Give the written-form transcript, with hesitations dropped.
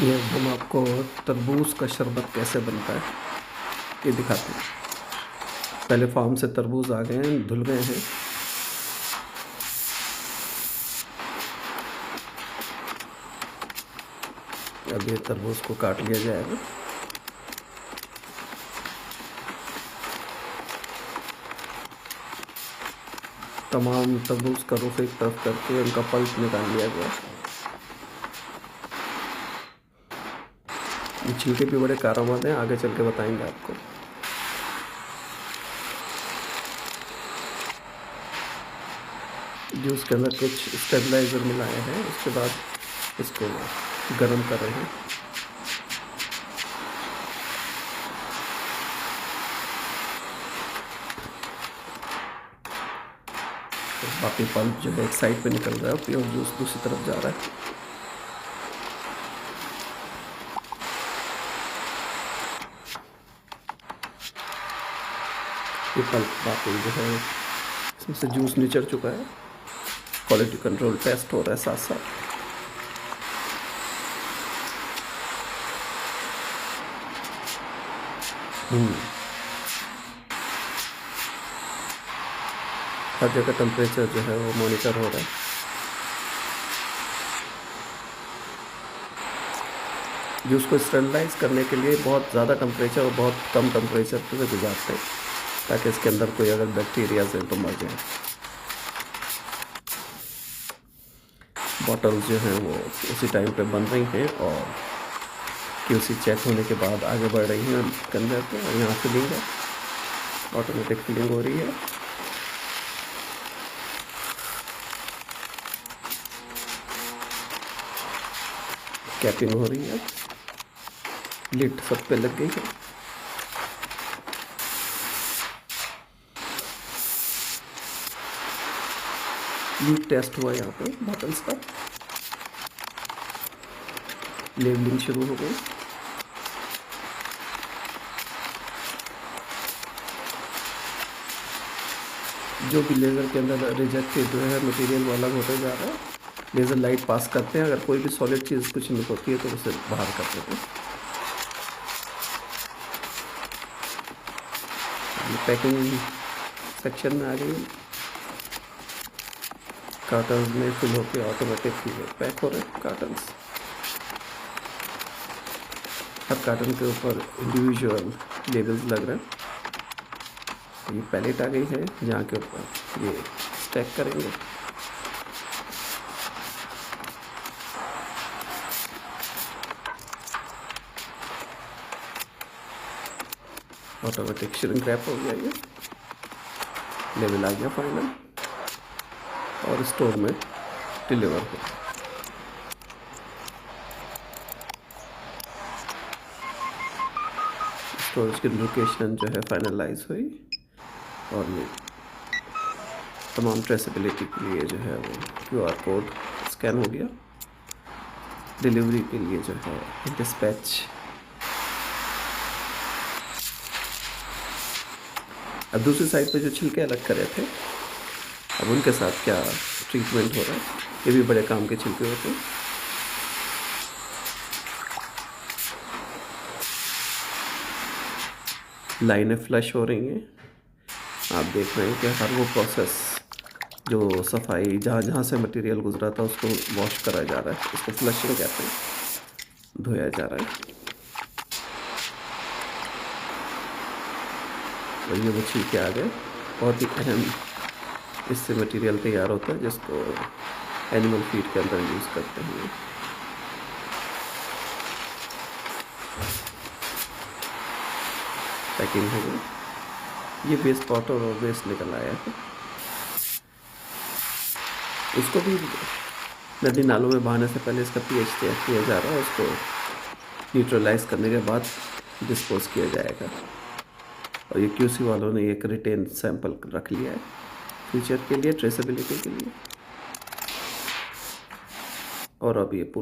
ये हम आपको तरबूज का शरबत कैसे बनता है ये दिखाते हैं। पहले फार्म से तरबूज आ गए हैं, धुल गए हैं। अब ये तरबूज को काट लिया जाएगा। तमाम तरबूज का रुख एक तरफ करके उनका पल्प निकाल लिया गया। ये छिलके भी बड़े कारामद हैं, आगे चल के बताएंगे आपको। जूस के अंदर कुछ स्टेबलाइज़र मिलाया है, उसके बाद इसको गर्म कर रहे हैं। तो बाकी पल्प जो है एक साइड पे निकल रहा है, प्योर जूस दूसरी तरफ जा रहा है। ये पल्प बाकी जो है इसमें से जूस निचड़ चुका है। क्वालिटी कंट्रोल टेस्ट हो रहा है साथ साथ। हर जगह टेम्परेचर जो है वो मॉनिटर हो रहा है। जूस को स्टरलाइज करने के लिए बहुत ज़्यादा टेम्परेचर और बहुत कम टेम्परेचर पे गुजारते हैं ताकि इसके अंदर कोई अगर बैक्टीरिया है तो मर जाए। बॉटल्स जो हैं वो उसी टाइम पे बन रही हैं और QC चेक होने के बाद आगे बढ़ रही हैं कंधे पे। और यहाँ फिलिंग है, ऑटोमेटिक फिलिंग हो रही है। कैपिंग हो रही है, लिड सब पे लग गई है। लीड टेस्ट हुआ यहाँ पे बॉटल्स का। लेबलिंग शुरू हो गई। जो भी लेज़र के अंदर रिजेक्टेड जो है मटेरियल वो अलग होते जा रहा है। लेज़र लाइट पास करते हैं, अगर कोई भी सॉलिड चीज़ कुछ नहीं होती है तो उसे बाहर कर देते हैं। पैकिंग सेक्शन में आ गई। कार्टन्स में फिल होकर ऑटोमेटिक पैक हो रहे हैं कार्टन्स। हर कार्टन के ऊपर इंडिविजुअल लेबल्स लग रहे हैं। ये पैलेट आ गई है जहाँ के ऊपर ये स्टैक करेंगे। ऑटोमेटिक श्रिंक रैप हो गया, ये लेवल आ गया फाइनल और स्टोर में डिलीवर हो। स्टोरेज की लोकेशन जो है फाइनलाइज हुई और ये तमाम ट्रेसेबिलिटी के लिए जो है वो QR कोड स्कैन हो गया। डिलीवरी के लिए जो है डिस्पैच। अब दूसरी साइड पे जो छिलके अलग करे थे, अब उनके साथ क्या ट्रीटमेंट हो रहा है। ये भी बड़े काम के छिलके होते हैं। लाइनें फ्लश हो रही हैं। आप देख रहे हैं कि हर वो प्रोसेस जो सफाई जहाँ जहाँ से मटेरियल गुजरा था उसको वॉश करा जा रहा है। इसको फ्लशिंग कहते हैं, धोया जा रहा है। और ये वो छिलके आ गए। बहुत ही अहम इससे मटेरियल तैयार होता है जिसको एनिमल फीड के अंदर यूज़ करते हैं। पैकिंग हो गई। ये वेस्ट वाटर और वेस्ट निकल आया है। इसको भी नदी नालों में बहाने से पहले इसका pH चेक किया जा रहा है। उसको न्यूट्रलाइज करने के बाद डिस्पोज किया जाएगा। और ये QC वालों ने एक रिटेन सैंपल रख लिया है फ्यूचर के लिए, ट्रेसेबिलिटी के लिए। और अब ये पूरा